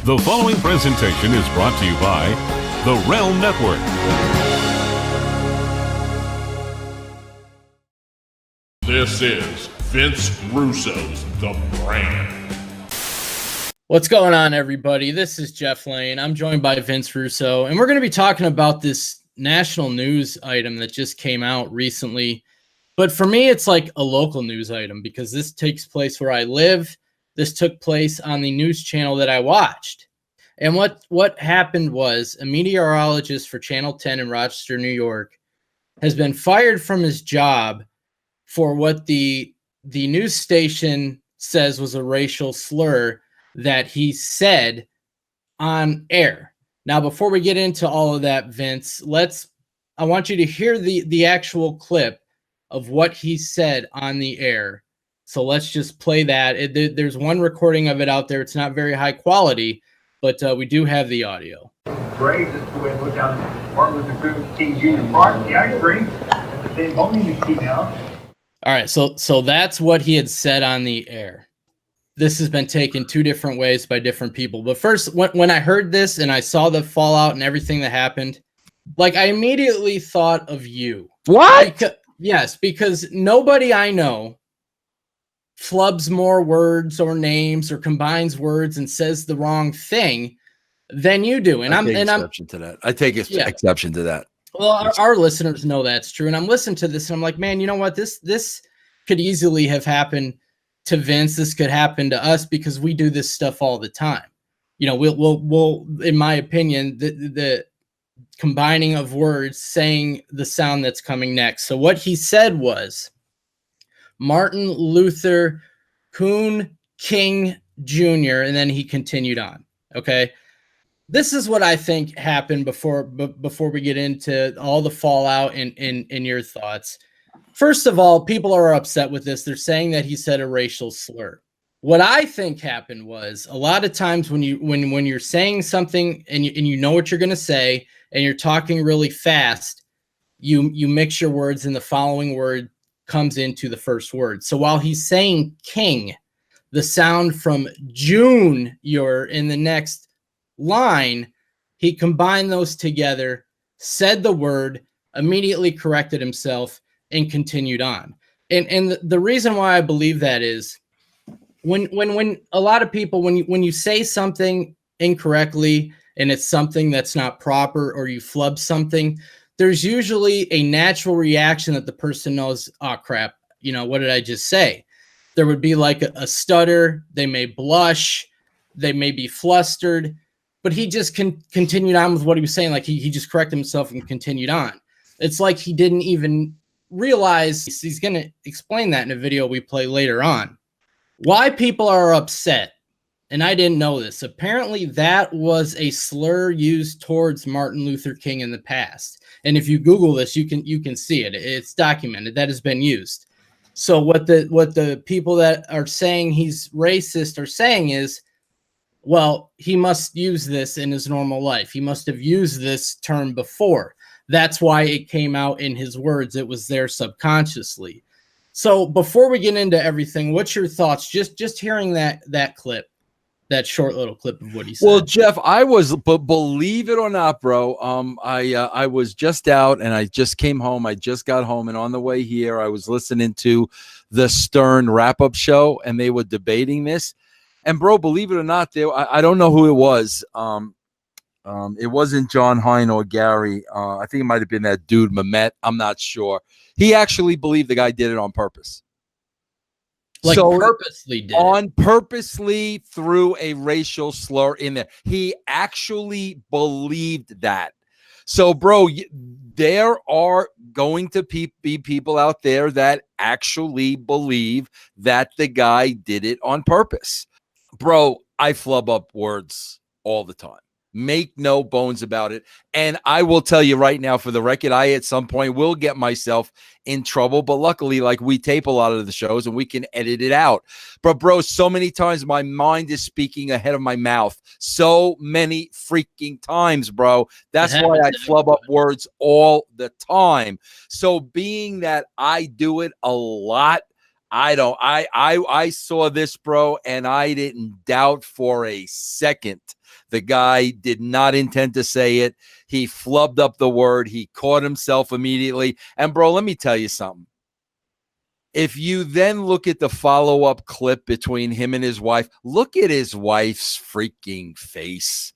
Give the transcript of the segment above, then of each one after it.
The following presentation is brought to you by the Realm Network. This is Vince Russo's The Brand. What's going on, everybody? This is Jeff Lane. I'm joined by Vince Russo, and we're going to be talking about this national news item that just came out recently. But for me, it's like a local news item because this takes place where I live. This took place on the news channel that I watched. And what happened was a meteorologist for Channel 10 in Rochester, New York, has been fired from his job for what the news station says was a racial slur that he said on air. Now, before we get into all of that, Vince, I want you to hear the actual clip of what he said on the air. So let's just play that. There's one recording of it out there. It's not very high quality, but we do have the audio. Great, just go ahead and look down at Martin Luther King Jr. Park. Yeah, I agree. At the same voting you see now. All right, so that's what he had said on the air. This has been taken two different ways by different people. But first, when I heard this and I saw the fallout and everything that happened, like I immediately thought of you. What? Because nobody I know flubs more words or names or combines words and says the wrong thing than you do. And I take exception to that. Well, our listeners know that's true. And I'm listening to this and I'm like, man, you know what? This could easily have happened to Vince. This could happen to us because we do this stuff all the time. You know, we'll in my opinion, the combining of words, saying the sound that's coming next. So what he said was Martin Luther King Jr. And then he continued on. Okay. This is what I think happened before we get into all the fallout in your thoughts. First of all, people are upset with this. They're saying that he said a racial slur. What I think happened was a lot of times when you're saying something and you know what you're going to say and you're talking really fast, you mix your words and the following word comes into the first word. So while he's saying king, the sound from junior in the next line, he combined those together, said the word, immediately corrected himself, and continued on. And the reason why I believe that is when a lot of people, when you say something incorrectly and it's something that's not proper or you flub something, there's usually a natural reaction that the person knows, oh crap, you know, what did I just say? There would be like a stutter. They may blush. They may be flustered, but he just continued on with what he was saying. Like he just corrected himself and continued on. It's like he didn't even realize. He's going to explain that in a video we play later on. Why people are upset, and I didn't know this. Apparently, that was a slur used towards Martin Luther King in the past. And if you Google this, you can see it. It's documented. That has been used. So what the people that are saying he's racist are saying is, well, he must use this in his normal life. He must have used this term before. That's why it came out in his words. It was there subconsciously. So before we get into everything, what's your thoughts? Just hearing that clip, that short little clip of what he said. Well, Jeff, but believe it or not, bro, I was just out and I just came home. I just got home, and on the way here, I was listening to the Stern wrap-up show, and they were debating this. And bro, believe it or not, I don't know who it was. It wasn't John Hine or Gary. I think it might have been that dude, Mehmet. I'm not sure. He actually believed the guy did it on purpose. Purposely threw a racial slur in there. He actually believed that. So, bro, there are going to be people out there that actually believe that the guy did it on purpose. Bro, I flub up words all the time. Make no bones about it. And I will tell you right now, for the record, I at some point will get myself in trouble. But luckily, like, we tape a lot of the shows and we can edit it out. But bro, so many times my mind is speaking ahead of my mouth. So many freaking times, bro. That's why I flub up words all the time. So being that I do it a lot, I saw this, bro, and I didn't doubt for a second. The guy did not intend to say it. He flubbed up the word. He caught himself immediately. And, bro, let me tell you something. If you then look at the follow-up clip between him and his wife, look at his wife's freaking face.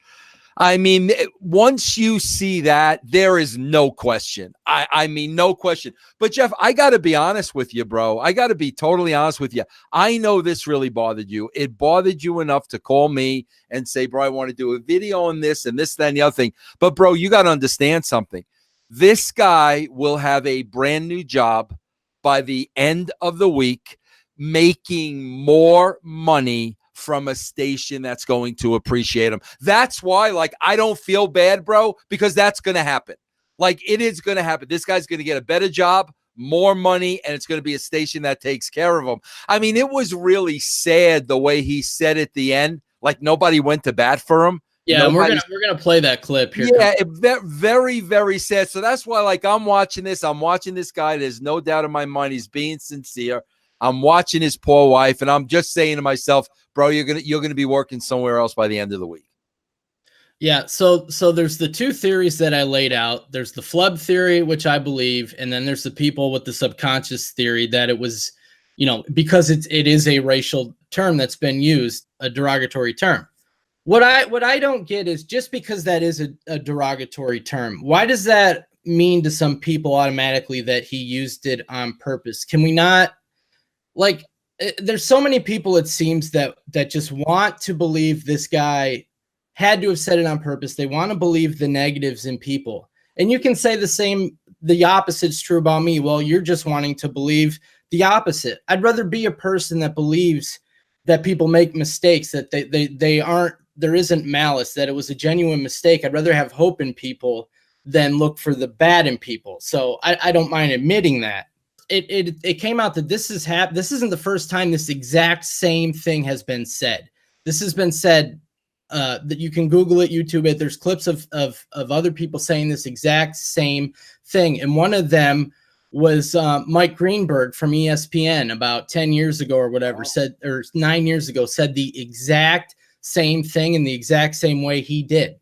I mean, once you see that, there is no question. I mean, no question. But, Jeff, I got to be honest with you, bro. I got to be totally honest with you. I know this really bothered you. It bothered you enough to call me and say, bro, I want to do a video on this and this, that, and the other thing. But, bro, you got to understand something. This guy will have a brand new job by the end of the week, making more money from a station that's going to appreciate him. That's why, like, I don't feel bad, bro, because that's going to happen. Like, it is going to happen. This guy's going to get a better job, more money, and it's going to be a station that takes care of him. I mean, it was really sad the way he said at the end, like nobody went to bat for him. Yeah, and we're gonna play that clip here. Yeah, very, very sad. So that's why, like, I'm watching this guy. There's no doubt in my mind he's being sincere. I'm watching his poor wife, and I'm just saying to myself, bro, you're gonna be working somewhere else by the end of the week. Yeah, so there's the two theories that I laid out. There's the flub theory, which I believe, and then there's the people with the subconscious theory that it was, because it is a racial term that's been used, a derogatory term. What I don't get is, just because that is a derogatory term, why does that mean to some people automatically that he used it on purpose? Can we not, like, there's so many people, it seems, that just want to believe this guy had to have said it on purpose. They want to believe the negatives in people. And you can say the opposite's true about me. Well, you're just wanting to believe the opposite. I'd rather be a person that believes that people make mistakes, that they aren't, there isn't malice, that it was a genuine mistake. I'd rather have hope in people than look for the bad in people. So I don't mind admitting that. It came out that this isn't the first time this exact same thing has been said. This has been said, that you can Google it, YouTube it. There's clips of other people saying this exact same thing. And one of them was Mike Greenberg from ESPN about 10 years ago or whatever, or 9 years ago, said the exact same thing in the exact same way he did.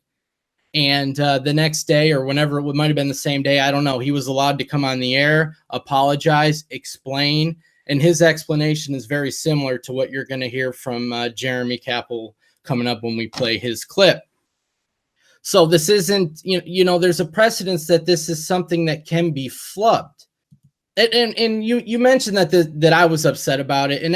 And the next day, or whenever, it might have been the same day, I don't know, he was allowed to come on the air, apologize, explain. And his explanation is very similar to what you're going to hear from Jeremy Kappell coming up when we play his clip. So this isn't, there's a precedence that this is something that can be flubbed. And you mentioned that I was upset about it, and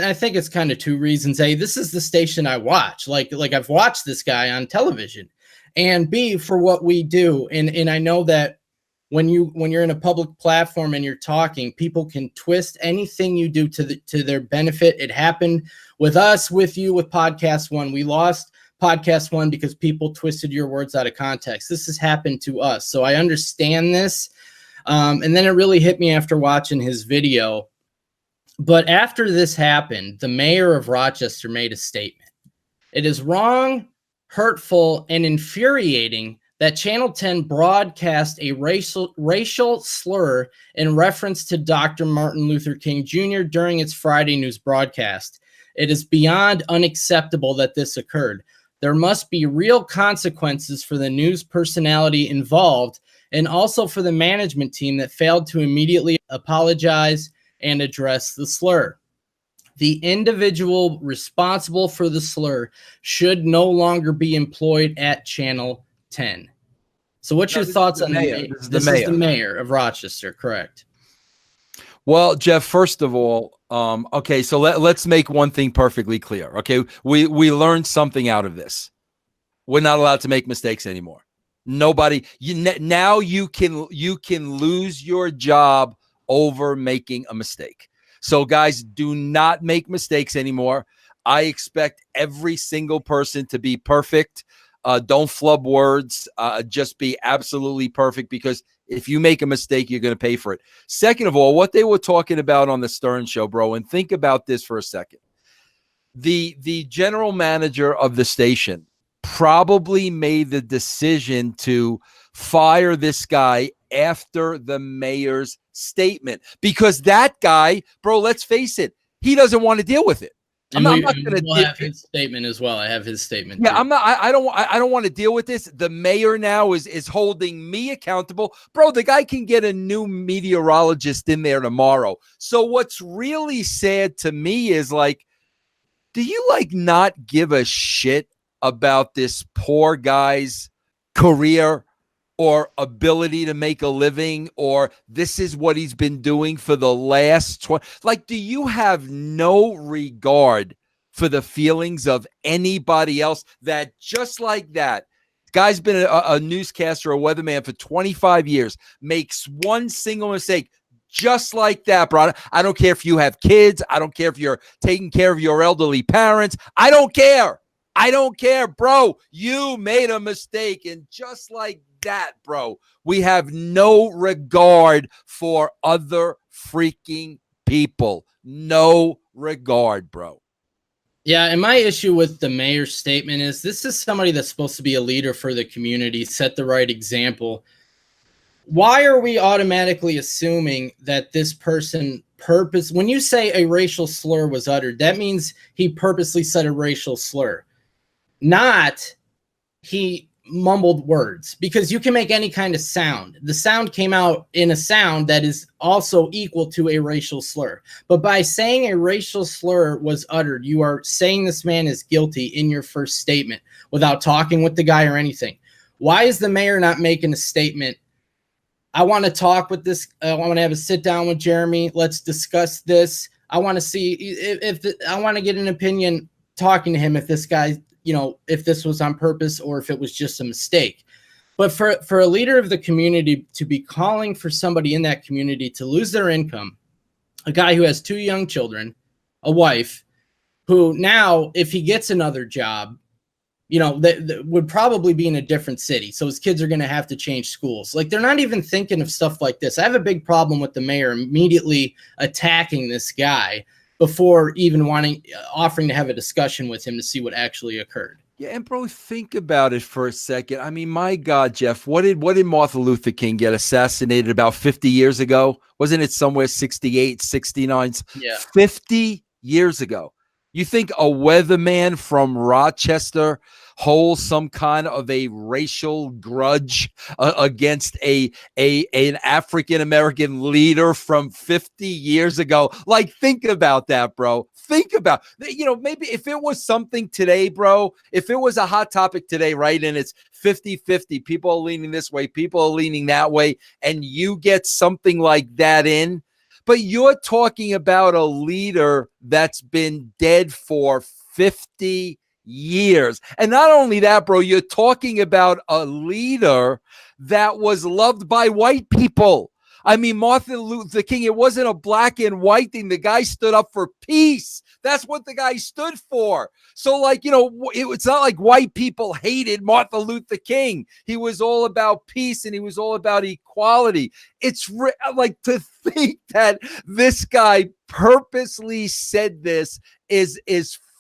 I think it's kind of two reasons. A, this is the station I watch. Like I've watched this guy on television, and B, for what we do. And I know that when you're in a public platform and you're talking, people can twist anything you do to their benefit. It happened with us, with you, with Podcast One. We lost Podcast One because people twisted your words out of context. This has happened to us, so I understand this. And then it really hit me after watching his video. But after this happened, the mayor of Rochester made a statement. It is wrong, hurtful, and infuriating that Channel 10 broadcast a racial slur in reference to Dr. Martin Luther King Jr. during its Friday news broadcast. It is beyond unacceptable that this occurred. There must be real consequences for the news personality involved, and also for the management team that failed to immediately apologize and address the slur. The individual responsible for the slur should no longer be employed at Channel 10. So what's your thoughts on that? This is the mayor of Rochester, correct? Well, Jeff, first of all, okay, so let's make one thing perfectly clear. Okay, we learned something out of this. We're not allowed to make mistakes anymore. Nobody, now you can lose your job over making a mistake. So guys, do not make mistakes anymore. I expect every single person to be perfect. Don't flub words. Just be absolutely perfect, because if you make a mistake, you're going to pay for it. Second of all, what they were talking about on the Stern Show, bro, and think about this for a second. The general manager of the station probably made the decision to fire this guy after the mayor's statement, because that guy, bro, let's face it, he doesn't want to deal with it. And we'll have his statement as well. I have his statement. Yeah, too. I don't want to deal with this. The mayor now is holding me accountable. Bro, the guy can get a new meteorologist in there tomorrow. So what's really sad to me is, like, do you like not give a shit about this poor guy's career or ability to make a living, or this is what he's been doing for the last 20? Like, do you have no regard for the feelings of anybody else that just like that? Guy's been a newscaster, a weatherman for 25 years, makes one single mistake just like that, bro. I don't care if you have kids. I don't care if you're taking care of your elderly parents. I don't care. I don't care, bro. You made a mistake. And just like that, bro, we have no regard for other freaking people. No regard, bro. Yeah, and my issue with the mayor's statement is this is somebody that's supposed to be a leader for the community, set the right example. Why are we automatically assuming that this person when you say a racial slur was uttered, that means he purposely said a racial slur, not he mumbled words, because you can make any kind of sound. The sound came out in a sound that is also equal to a racial slur. But by saying a racial slur was uttered, you are saying this man is guilty in your first statement without talking with the guy or anything. Why is the mayor not making a statement? I want to talk with this. I want to have a sit down with Jeremy. Let's discuss this. I want to see if I want to get an opinion talking to him if this guy, if this was on purpose or if it was just a mistake. But for a leader of the community to be calling for somebody in that community to lose their income, a guy who has 2 young children, a wife, who now, if he gets another job, that would probably be in a different city. So his kids are going to have to change schools. Like, they're not even thinking of stuff like this. I have a big problem with the mayor immediately attacking this guy before even offering to have a discussion with him to see what actually occurred. Yeah, and bro, think about it for a second. I mean, my God, Jeff, what did Martin Luther King get assassinated about 50 years ago? Wasn't it somewhere 68, 69? Yeah. 50 years ago. You think a weatherman from Rochester holds some kind of a racial grudge against an African-American leader from 50 years ago? Like, think about that, bro. Think about, maybe if it was something today, bro, if it was a hot topic today, right, and it's 50-50, people are leaning this way, people are leaning that way, and you get something like that in, but you're talking about a leader that's been dead for 50 years. And not only that, bro, you're talking about a leader that was loved by white people. I mean, Martin Luther King, it wasn't a black and white thing. The guy stood up for peace. That's what the guy stood for. So, like, it's not like white people hated Martin Luther King. He was all about peace and he was all about equality. It's like, to think that this guy purposely said this is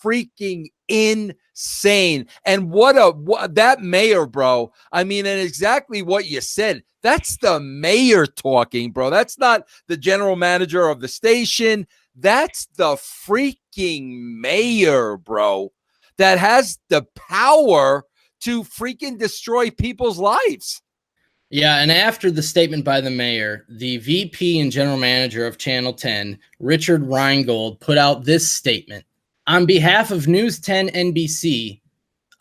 freaking insane. And what that mayor, bro, I mean, and exactly what you said, that's the mayor talking, bro. That's not the general manager of the station. That's the freaking mayor, bro, that has the power to freaking destroy people's lives. Yeah, and after the statement by the mayor, the VP and general manager of Channel 10, Richard Reingold, put out this statement. On behalf of News 10 NBC,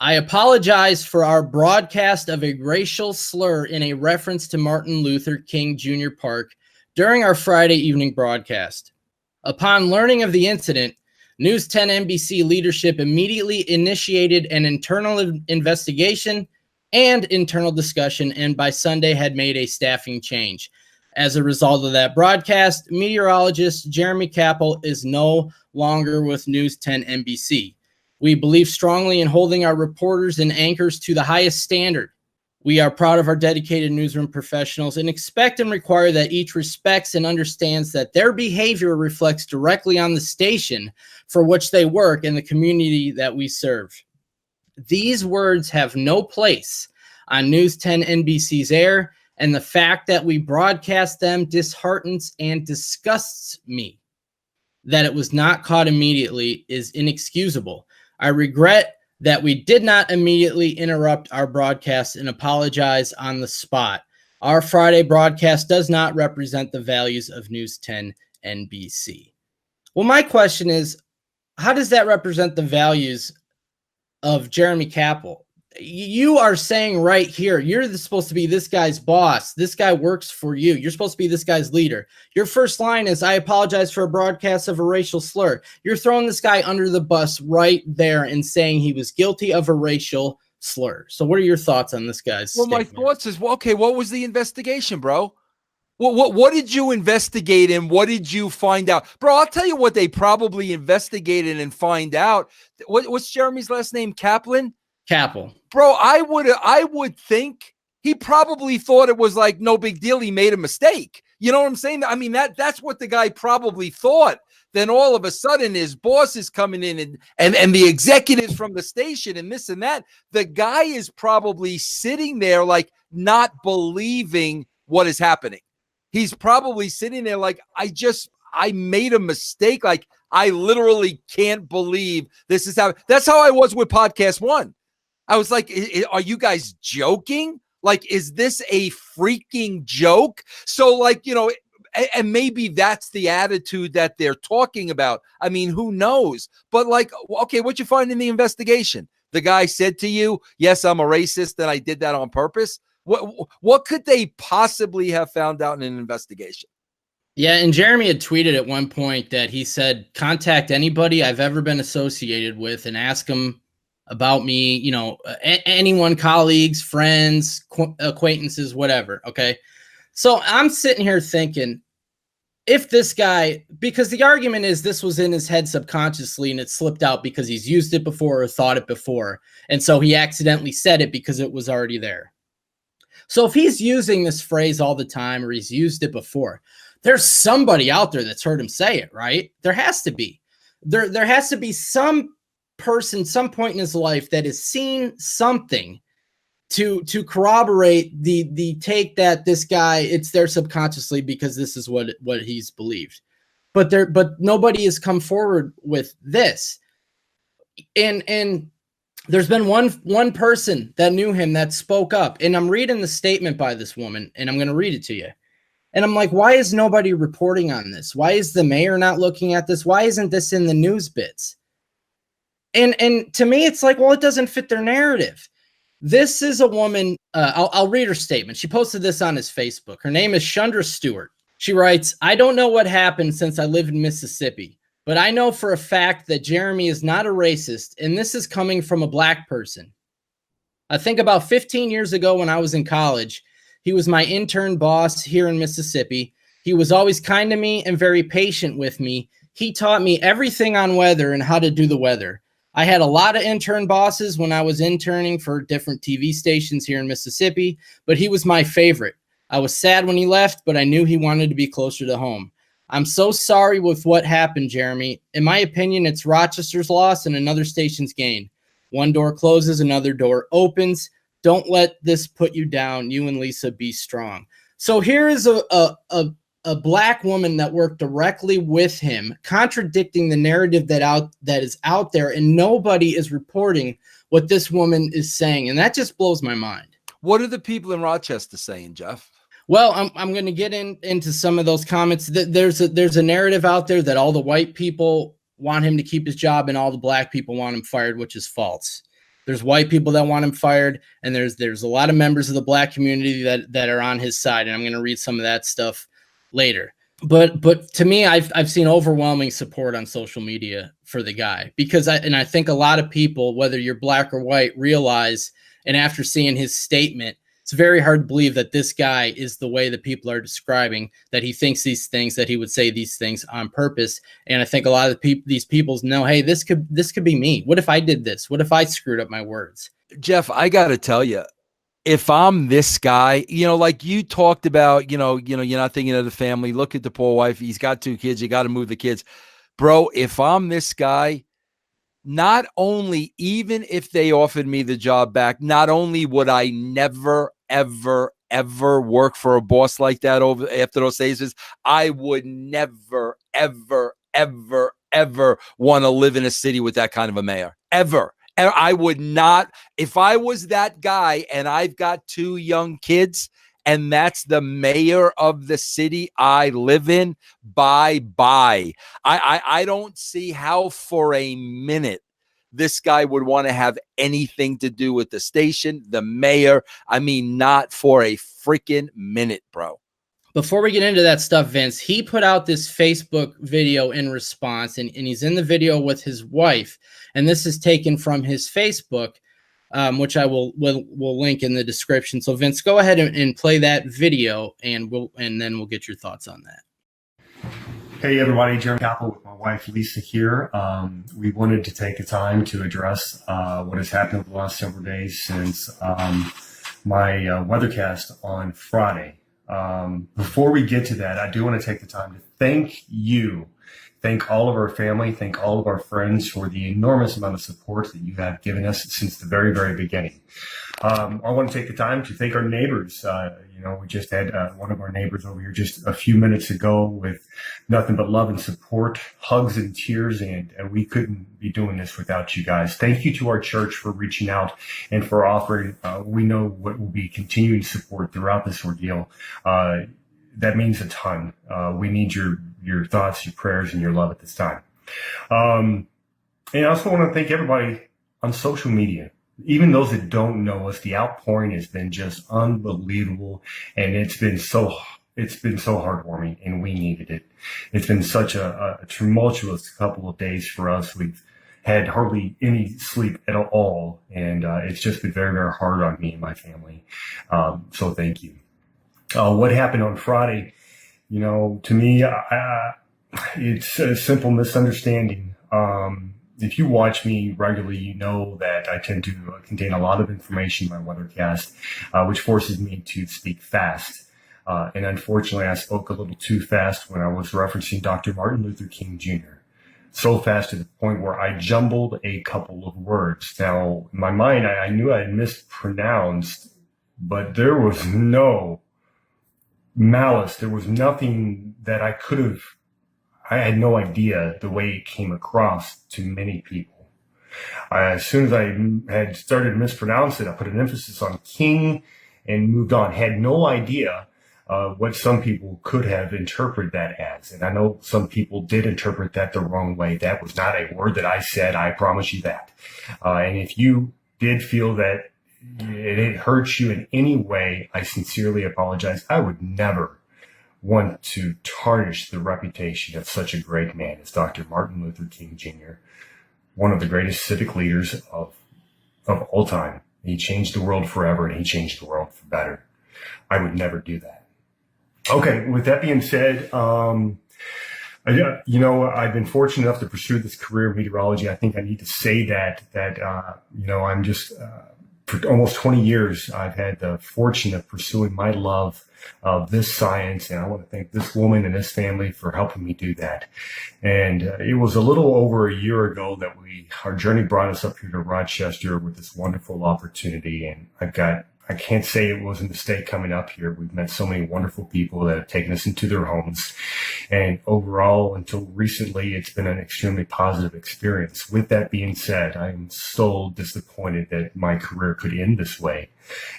I apologize for our broadcast of a racial slur in a reference to Martin Luther King Jr. Park during our Friday evening broadcast. Upon learning of the incident, News 10 NBC leadership immediately initiated an internal investigation and internal discussion, and by Sunday had made a staffing change. As a result of that broadcast, meteorologist Jeremy Kappell is no longer with News 10 NBC. We believe strongly in holding our reporters and anchors to the highest standard. We are proud of our dedicated newsroom professionals and expect and require that each respects and understands that their behavior reflects directly on the station for which they work and the community that we serve. These words have no place on News 10 NBC's air, and the fact that we broadcast them disheartens and disgusts me. That it was not caught immediately is inexcusable. I regret that we did not immediately interrupt our broadcast and apologize on the spot. Our Friday broadcast does not represent the values of News 10 NBC. Well, my question is, how does that represent the values of Jeremy Kappell? You are saying right here, you're supposed to be this guy's boss. This guy works for you. You're supposed to be this guy's leader. Your first line is, I apologize for a broadcast of a racial slur. You're throwing this guy under the bus right there and saying he was guilty of a racial slur. So what are your thoughts on this guy's statement? My thoughts is, well, okay, what was the investigation, bro? What did you investigate and what did you find out? Bro, I'll tell you what they probably investigated and find out. What's Jeremy's last name? Kaplan? Kappell. Bro, I would think he probably thought it was like no big deal. He made a mistake. You know what I'm saying? I mean, that's what the guy probably thought. Then all of a sudden his boss is coming in and the executives from the station and this and that. The guy is probably sitting there like not believing what is happening. He's probably sitting there like, I made a mistake. Like, I literally can't believe this is how. That's how I was with Podcast One. I was like, are you guys joking? Like, is this a freaking joke? So like, you know, and maybe that's the attitude that they're talking about. I mean, who knows? But like, okay, what you find in the investigation? The guy said to you, yes, I'm a racist and I did that on purpose. What could they possibly have found out in an investigation? Yeah, and Jeremy had tweeted at one point that he said, contact anybody I've ever been associated with and ask them about me, you know, anyone, colleagues, friends, acquaintances, whatever, okay? So I'm sitting here thinking, if this guy, because the argument is this was in his head subconsciously and it slipped out because he's used it before or thought it before, and so he accidentally said it because it was already there. So if he's using this phrase all the time or he's used it before, there's somebody out there that's heard him say it, right? There has to be. There has to be some person, some point in his life that has seen something to corroborate the take that this guy, it's there subconsciously because this is what he's believed. But nobody has come forward with this. And there's been one person that knew him that spoke up, and I'm reading the statement by this woman, and I'm going to read it to you. And I'm like, why is nobody reporting on this? Why is the mayor not looking at this? Why isn't this in the news bits? And to me, it's like, well, it doesn't fit their narrative. This is a woman. I'll read her statement. She posted this on his Facebook. Her name is Chandra Stewart. She writes, I don't know what happened since I live in Mississippi, but I know for a fact that Jeremy is not a racist, and this is coming from a black person. I think about 15 years ago when I was in college, he was my intern boss here in Mississippi. He was always kind to me and very patient with me. He taught me everything on weather and how to do the weather. I had a lot of intern bosses when I was interning for different TV stations here in Mississippi, but he was my favorite. I was sad when he left, but I knew he wanted to be closer to home. I'm so sorry with what happened, Jeremy. In my opinion, it's Rochester's loss and another station's gain. One door closes, another door opens. Don't let this put you down. You and Lisa, be strong. So here is a black woman that worked directly with him, contradicting the narrative that is out there, and nobody is reporting what this woman is saying, and that just blows my mind. What are the people in Rochester saying, Jeff? Well, I'm going to get into some of those comments. There's a narrative out there that all the white people want him to keep his job and all the black people want him fired, which is false. There's white people that want him fired, and there's a lot of members of the black community that are on his side, and I'm going to read some of that stuff later. But to me, I've seen overwhelming support on social media for the guy, because I think a lot of people, whether you're black or white, realize, and after seeing his statement, it's very hard to believe that this guy is the way that people are describing, that he thinks these things, that he would say these things on purpose. And I think a lot of these people know, hey, this could be me. What if I did this? What if I screwed up my words? Jeff, I got to tell you, if I'm this guy, like you talked about, you're not thinking of the family. Look at the poor wife. He's got 2 kids. You got to move the kids. Bro, if I'm this guy, not only, even if they offered me the job back, not only would I never, ever, ever work for a boss like that over after those days. I would never, ever, ever, ever want to live in a city with that kind of a mayor. Ever. I would not. If I was that guy and I've got 2 young kids and that's the mayor of the city I live in, bye-bye. I don't see how for a minute this guy would want to have anything to do with the station, the mayor. I mean, not for a freaking minute, bro. Before we get into that stuff, Vince, he put out this Facebook video in response, and he's in the video with his wife. And this is taken from his Facebook, which I will link in the description. So Vince, go ahead and play that video, and then we'll get your thoughts on that. Hey everybody, Jeremy Kappell with my wife Lisa here. We wanted to take the time to address what has happened over the last several days since my weathercast on Friday. Before we get to that, I do want to take the time to thank you. Thank all of our family, thank all of our friends for the enormous amount of support that you have given us since the very, very beginning. I want to take the time to thank our neighbors. We just had one of our neighbors over here just a few minutes ago with nothing but love and support, hugs and tears, and we couldn't be doing this without you guys. Thank you to our church for reaching out and for offering. We know what will be continuing support throughout this ordeal. That means a ton. We need your thoughts, your prayers, and your love at this time. And I also want to thank everybody on social media. Even those that don't know us, the outpouring has been just unbelievable, and it's been so heartwarming, and we needed it. It's been such a tumultuous couple of days for us. We've had hardly any sleep at all, and it's just been very, very hard on me and my family. So thank you. What happened on Friday, to me, it's a simple misunderstanding. If you watch me regularly, you know that I tend to contain a lot of information in my weathercast, which forces me to speak fast. And unfortunately, I spoke a little too fast when I was referencing Dr. Martin Luther King Jr. So fast to the point where I jumbled a couple of words. Now, in my mind, I knew I had mispronounced, but there was no malice. There was nothing that I had no idea the way it came across to many people. As soon as I had started to mispronounce it, I put an emphasis on King and moved on. Had no idea what some people could have interpreted that as. And I know some people did interpret that the wrong way. That was not a word that I said. I promise you that. And if you did feel that it hurts you in any way, I sincerely apologize. I would never want to tarnish the reputation of such a great man as Dr. Martin Luther King Jr., one of the greatest civic leaders of all time. He changed the world forever, and he changed the world for better. I would never do that. Okay, with that being said, I've been fortunate enough to pursue this career in meteorology. I think I need to say that I'm just for almost 20 years, I've had the fortune of pursuing my love of this science, and I want to thank this woman and this family for helping me do that. And it was a little over a year ago that our journey brought us up here to Rochester with this wonderful opportunity, and I can't say it was a mistake coming up here. We've met so many wonderful people that have taken us into their homes. And overall, until recently, it's been an extremely positive experience. With that being said, I am so disappointed that my career could end this way,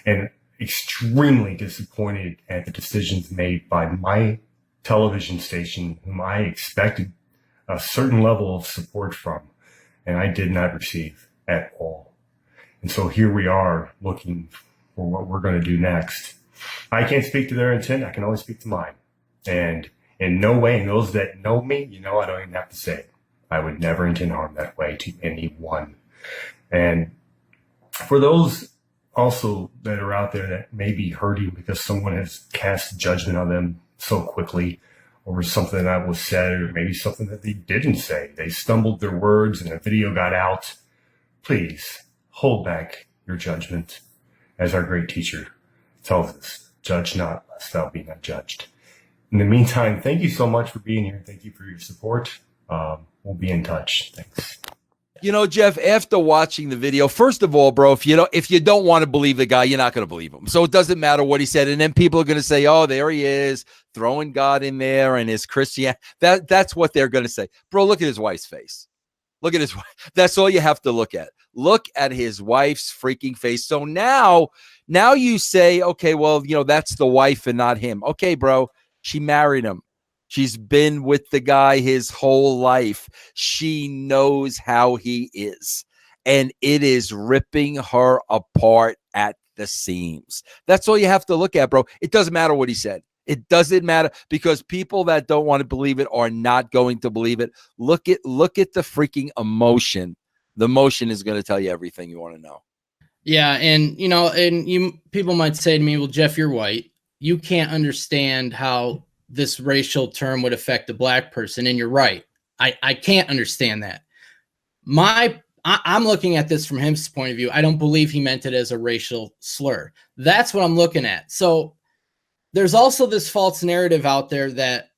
and extremely disappointed at the decisions made by my television station, whom I expected a certain level of support from, and I did not receive at all. And so here we are looking for what we're going to do next. I can't speak to their intent. I can only speak to mine. And in no way, and those that know me, I don't even have to say it. I would never intend harm that way to anyone. And for those also that are out there that may be hurting because someone has cast judgment on them so quickly over something that was said, or maybe something that they didn't say. They stumbled their words and a video got out. Please hold back your judgment. As our great teacher tells us, judge not, lest thou be not judged. In the meantime, thank you so much for being here. Thank you for your support. We'll be in touch. Thanks. You know, Jeff, after watching the video, first of all, bro, if you don't want to believe the guy, you're not going to believe him. So it doesn't matter what he said. And then people are going to say, oh, there he is, throwing God in there and his Christian. That's what they're going to say. Bro, look at his wife's face. Look at his wife. That's all you have to look at. Look at his wife's freaking face. So now you say, okay, well, that's the wife and not him. Okay, bro, she married him. She's been with the guy his whole life. She knows how he is. And it is ripping her apart at the seams. That's all you have to look at, bro. It doesn't matter what he said. It doesn't matter, because people that don't want to believe it are not going to believe it. Look at the freaking emotion. The emotion is going to tell you everything you want to know. Yeah, and people might say to me, well, Jeff, you're white. You can't understand how this racial term would affect a black person. And you're right. I can't understand that. I'm looking at this from his point of view. I don't believe he meant it as a racial slur. That's what I'm looking at. So there's also this false narrative out there that,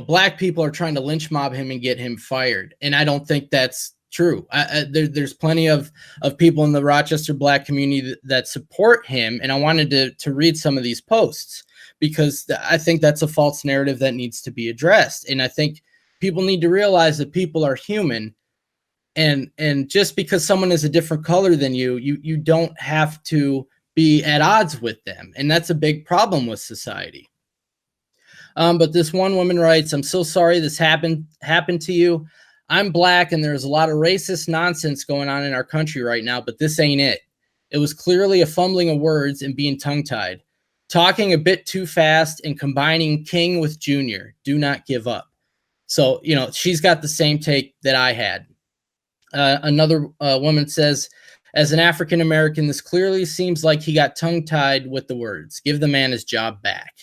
black people are trying to lynch mob him and get him fired. And I don't think that's true. There's plenty of people in the Rochester black community that support him. And I wanted to read some of these posts, because I think that's a false narrative that needs to be addressed. And I think people need to realize that people are human. And just because someone is a different color than you don't have to be at odds with them. And that's a big problem with society. But this one woman writes, I'm so sorry this happened to you. I'm black, and there's a lot of racist nonsense going on in our country right now, but this ain't it. It was clearly a fumbling of words and being tongue-tied. Talking a bit too fast and combining King with Junior. Do not give up. So, she's got the same take that I had. Another woman says, as an African-American, this clearly seems like he got tongue-tied with the words. Give the man his job back.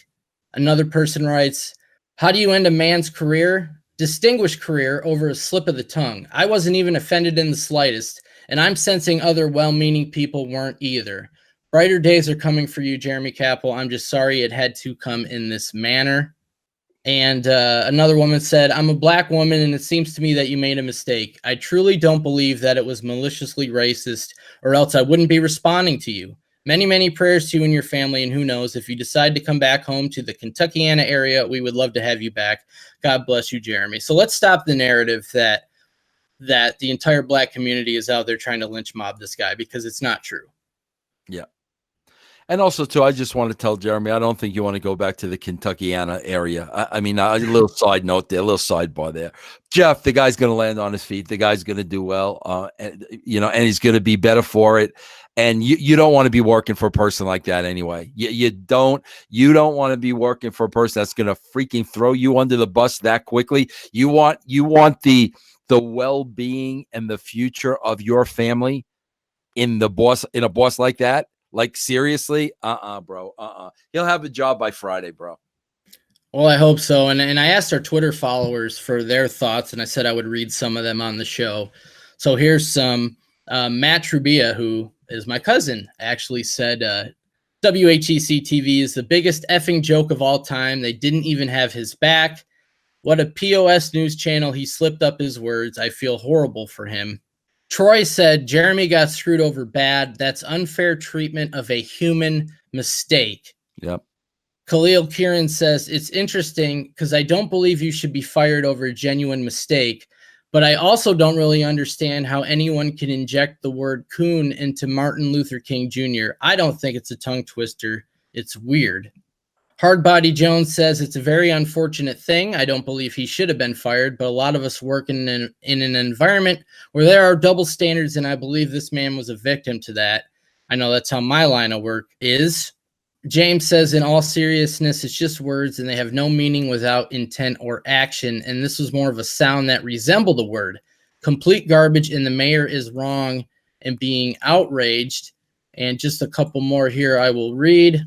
Another person writes, how do you end a man's career? Distinguished career over a slip of the tongue. I wasn't even offended in the slightest, and I'm sensing other well-meaning people weren't either. Brighter days are coming for you, Jeremy Kappell. I'm just sorry it had to come in this manner. And another woman said, I'm a black woman, and it seems to me that you made a mistake. I truly don't believe that it was maliciously racist, or else I wouldn't be responding to you. Many, many prayers to you and your family, and who knows, if you decide to come back home to the Kentuckiana area, we would love to have you back. God bless you, Jeremy. So let's stop the narrative that the entire black community is out there trying to lynch mob this guy, because it's not true. Yeah. And also, too, I just want to tell Jeremy, I don't think you want to go back to the Kentuckiana area. I mean, a little side note there, a little sidebar there. Jeff, the guy's going to land on his feet. The guy's going to do well, and he's going to be better for it. And you don't want to be working for a person like that anyway. You don't want to be working for a person that's going to freaking throw you under the bus that quickly. You want the well-being and the future of your family in a boss like that. Like, seriously? Bro. He'll have a job by Friday, bro. Well, I hope so. And I asked our Twitter followers for their thoughts, and I said I would read some of them on the show. So here's some. Matt Trubia, who is my cousin, actually said, WHEC TV is the biggest effing joke of all time. They didn't even have his back. What a POS news channel. He slipped up his words. I feel horrible for him. Troy said, Jeremy got screwed over bad. That's unfair treatment of a human mistake. Yep. Khalil Kieran says, it's interesting because I don't believe you should be fired over a genuine mistake, but I also don't really understand how anyone can inject the word coon into Martin Luther King Jr. I don't think it's a tongue twister. It's weird. Hardbody Jones says it's a very unfortunate thing. I don't believe he should have been fired, but a lot of us work in an environment where there are double standards, and I believe this man was a victim to that. I know that's how my line of work is. James says, in all seriousness, it's just words, and they have no meaning without intent or action, and this was more of a sound that resembled a word. Complete garbage, and the mayor is wrong and being outraged. And just a couple more here I will read.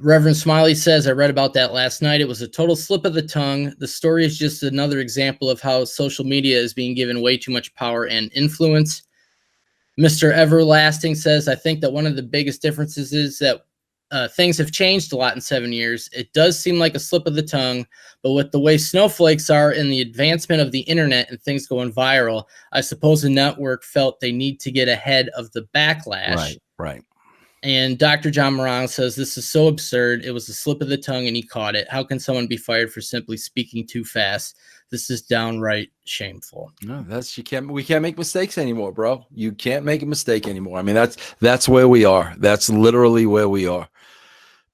Reverend Smiley says, I read about that last night. It was a total slip of the tongue. The story is just another example of how social media is being given way too much power and influence. Mr. Everlasting says, I think that one of the biggest differences is that things have changed a lot in 7 years. It does seem like a slip of the tongue, but with the way snowflakes are and the advancement of the internet and things going viral, I suppose the network felt they need to get ahead of the backlash. Right. And Dr. John Morang says, this is so absurd. It was a slip of the tongue and he caught it. How can someone be fired for simply speaking too fast? This is downright shameful. No, we can't make mistakes anymore, bro. You can't make a mistake anymore. I mean, that's where we are. That's literally where we are.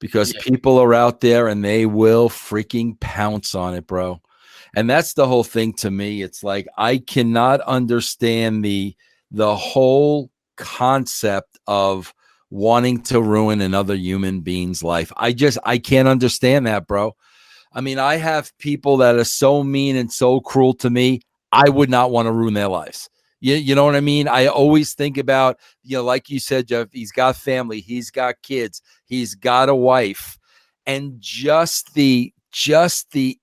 Because people are out there and they will freaking pounce on it, bro. And that's the whole thing to me. It's like, I cannot understand the whole concept of wanting to ruin another human being's life. I can't understand that, bro. I mean, I have people that are so mean and so cruel to me. I would not want to ruin their lives. You know what I mean? I always think about, like you said, Jeff, he's got family, he's got kids, he's got a wife, and just the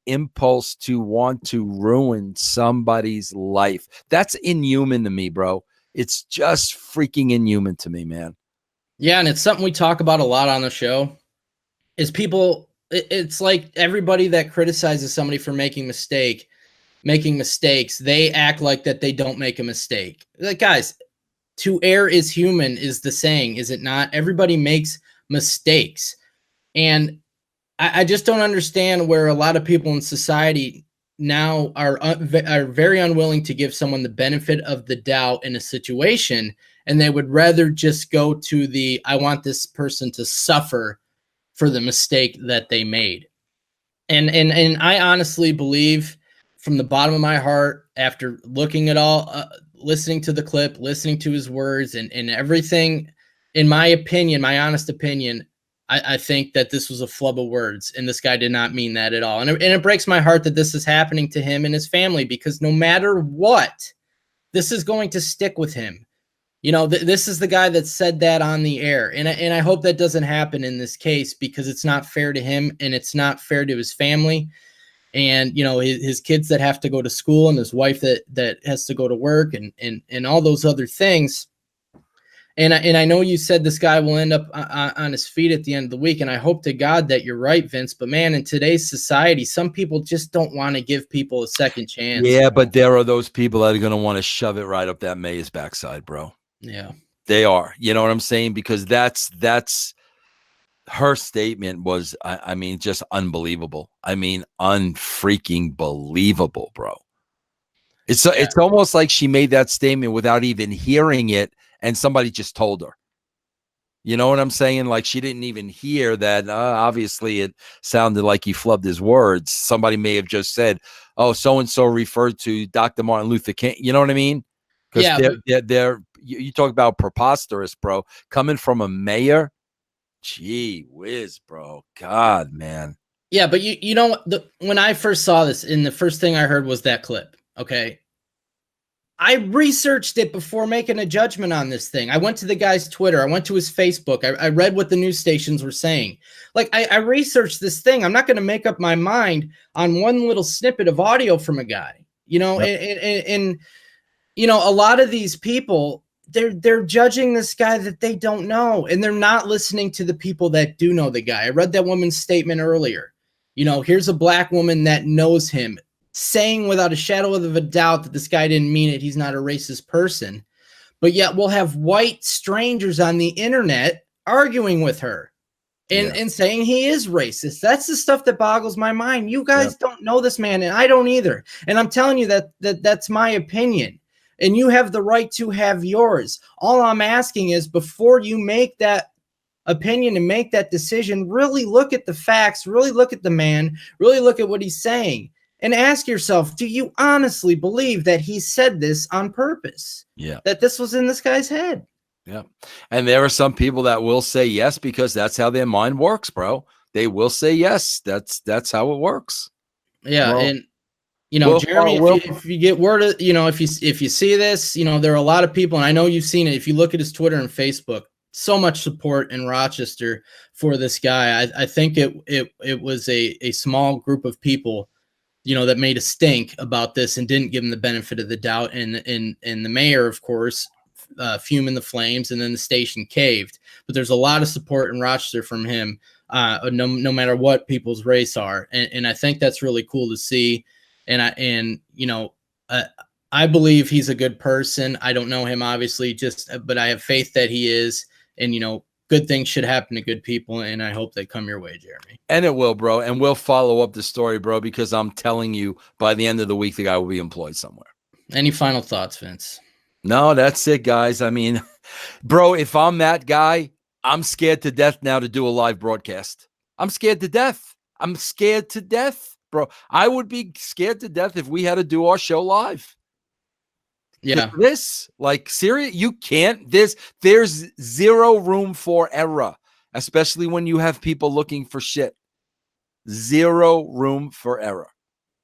impulse to want to ruin somebody's life. That's inhuman to me, bro. It's just freaking inhuman to me, man. Yeah, and it's something we talk about a lot on the show, is people, it's like everybody that criticizes somebody for making mistakes, they act like that they don't make a mistake. Like, guys, to err is human is the saying, is it not? Everybody makes mistakes. And I just don't understand where a lot of people in society now are very unwilling to give someone the benefit of the doubt in a situation, and they would rather just go to I want this person to suffer for the mistake that they made. And I honestly believe, from the bottom of my heart, after looking at all, listening to the clip, listening to his words and everything, in my opinion, my honest opinion, I think that this was a flub of words, and this guy did not mean that at all. And it breaks my heart that this is happening to him and his family, because no matter what, this is going to stick with him. This is the guy that said that on the air. And I hope that doesn't happen in this case, because it's not fair to him and it's not fair to his family. And, his kids that have to go to school and his wife that has to go to work and all those other things. And I know you said this guy will end up on his feet at the end of the week. And I hope to God that you're right, Vince. But man, in today's society, some people just don't want to give people a second chance. Yeah, but there are those people that are going to want to shove it right up that May's backside, bro. Yeah, they are. You know what I'm saying? Because that's her statement was, I mean, just unbelievable. I mean, unfreaking believable, bro. It's almost like she made that statement without even hearing it, and somebody just told her. You know what I'm saying? Like, she didn't even hear that. Obviously, it sounded like he flubbed his words. Somebody may have just said, "Oh, so and so referred to Dr. Martin Luther King." You know what I mean? Because they're you talk about preposterous, bro. Coming from a mayor, gee whiz, bro. God, man. Yeah, but you know, when I first saw this, and the first thing I heard was that clip. Okay, I researched it before making a judgment on this thing. I went to the guy's Twitter. I went to his Facebook. I read what the news stations were saying. Like, I researched this thing. I'm not going to make up my mind on one little snippet of audio from a guy. Yep. And a lot of these people, they're judging this guy that they don't know, and they're not listening to the people that do know the guy. I read that woman's statement earlier. Here's a black woman that knows him, saying without a shadow of a doubt that this guy didn't mean it. He's not a racist person. But yet we'll have white strangers on the internet arguing with her and saying he is racist. That's the stuff that boggles my mind. You guys don't know this man, and I don't either. And I'm telling you that's my opinion. And you have the right to have yours. All I'm asking is, before you make that opinion and make that decision, really look at the facts, really look at the man, really look at what he's saying, and ask yourself, do you honestly believe that he said this on purpose? Yeah. That this was in this guy's head? Yeah. And there are some people that will say yes, because that's how their mind works, bro. They will say yes. That's how it works. Yeah. Bro. And Jeremy, if you get word of, if you see this, there are a lot of people, and I know you've seen it. If you look at his Twitter and Facebook, so much support in Rochester for this guy. I think it was a small group of people, that made a stink about this and didn't give him the benefit of the doubt. And the mayor, of course, fume in the flames, and then the station caved. But there's a lot of support in Rochester from him, no matter what people's race are, and I think that's really cool to see. And I believe he's a good person. I don't know him obviously, but I have faith that he is, and good things should happen to good people, and I hope they come your way, Jeremy. And it will, bro. And we'll follow up the story, bro, because I'm telling you, by the end of the week, the guy will be employed somewhere. Any final thoughts, Vince? No, that's it, guys. I mean, bro, if I'm that guy, I'm scared to death now to do a live broadcast. I'm scared to death. I'm scared to death, bro. I would be scared to death if we had to do our show live. Yeah. This, like, serious, you can't. There's zero room for error, especially when you have people looking for shit. Zero room for error.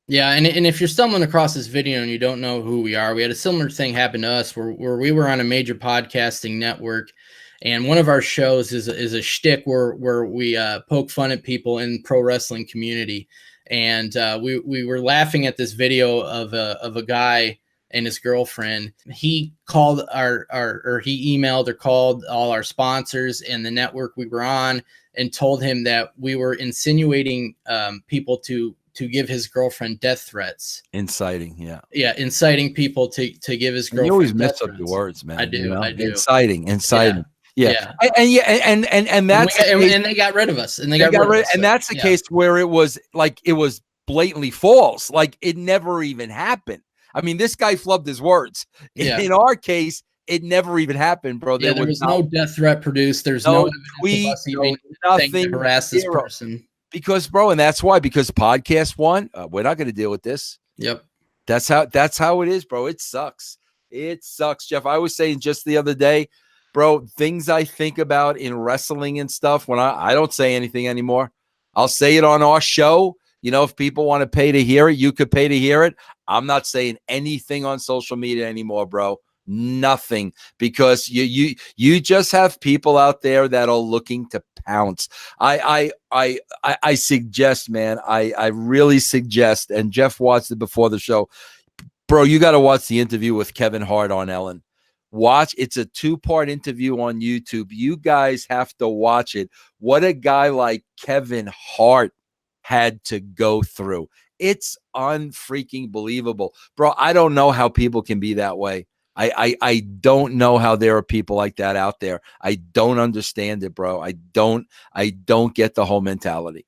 Yeah, and if you're stumbling across this video and you don't know who we are, we had a similar thing happen to us where we were on a major podcasting network, and one of our shows is a shtick where we poke fun at people in pro wrestling community, and we were laughing at this video of a guy and his girlfriend. He called he emailed or called all our sponsors and the network we were on and told him that we were insinuating people to give his girlfriend death threats. Inciting, yeah. Yeah, inciting people to give his girlfriend. You always mess up the words, man. I do. I do. Inciting. Yeah. And that's and they got rid of us. And they got rid of us. And that's the case where it was blatantly false. Like it never even happened. I mean, this guy flubbed his words. Yeah. In our case, it never even happened, bro. There was no death threat produced. There's no tweet, nothing to harass this person. Because, bro, and that's why, because podcast one, we're not going to deal with this. Yep. That's how it is, bro. It sucks. It sucks, Jeff. I was saying just the other day, bro, things I think about in wrestling and stuff, when I don't say anything anymore. I'll say it on our show. If people want to pay to hear it, you could pay to hear it. I'm not saying anything on social media anymore, bro. Nothing, because you just have people out there that are looking to pounce. I suggest, man, I really suggest, and Jeff watched it before the show, bro, you got to watch the interview with Kevin Hart on Ellen. Watch. It's a 2-part interview on YouTube. You guys have to watch it. What a guy like Kevin Hart had to go through. It's unfreaking believable, bro. I don't know how people can be that way. I don't know how there are people like that out there. I don't understand it, bro. I don't get the whole mentality.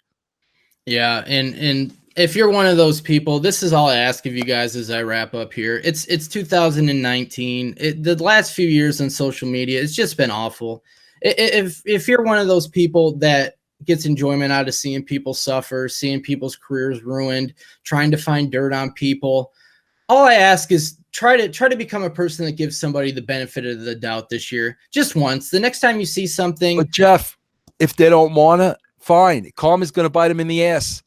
Yeah, and if you're one of those people, this is all I ask of you guys as I wrap up here. It's 2019. The last few years on social media, it's just been awful. If you're one of those people that gets enjoyment out of seeing people suffer, seeing people's careers ruined, trying to find dirt on people, all I ask is try to become a person that gives somebody the benefit of the doubt this year, just once. The next time you see something. But Jeff, if they don't want to, fine. Karma's going to bite them in the ass.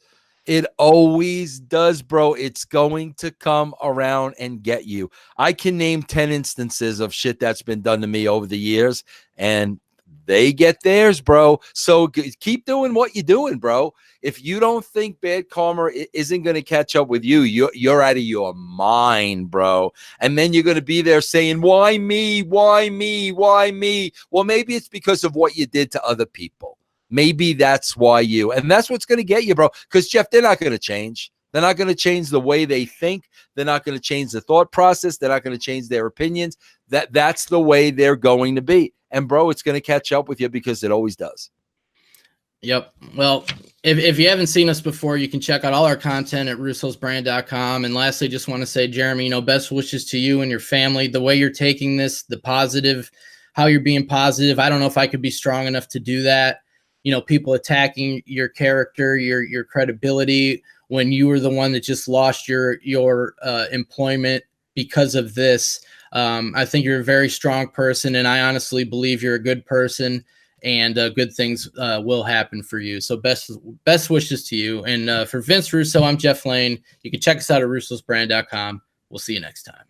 It always does, bro. It's going to come around and get you. I can name 10 instances of shit that's been done to me over the years, and they get theirs, bro. So keep doing what you're doing, bro. If you don't think bad karma isn't going to catch up with you, you're out of your mind, bro. And then you're going to be there saying, why me? Why me? Why me? Well, maybe it's because of what you did to other people. Maybe that's why you. And that's what's going to get you, bro. Because, Jeff, they're not going to change. They're not going to change the way they think. They're not going to change the thought process. They're not going to change their opinions. That's the way they're going to be. And, bro, it's going to catch up with you because it always does. Yep. Well, if you haven't seen us before, you can check out all our content at russosbrand.com. And lastly, just want to say, Jeremy, best wishes to you and your family. The way you're taking this, the positive, how you're being positive. I don't know if I could be strong enough to do that. People attacking your character, your credibility when you were the one that just lost your employment because of this. I think you're a very strong person, and I honestly believe you're a good person, and good things will happen for you. So best wishes to you. And for Vince Russo, I'm Jeff Lane. You can check us out at russosbrand.com. We'll see you next time.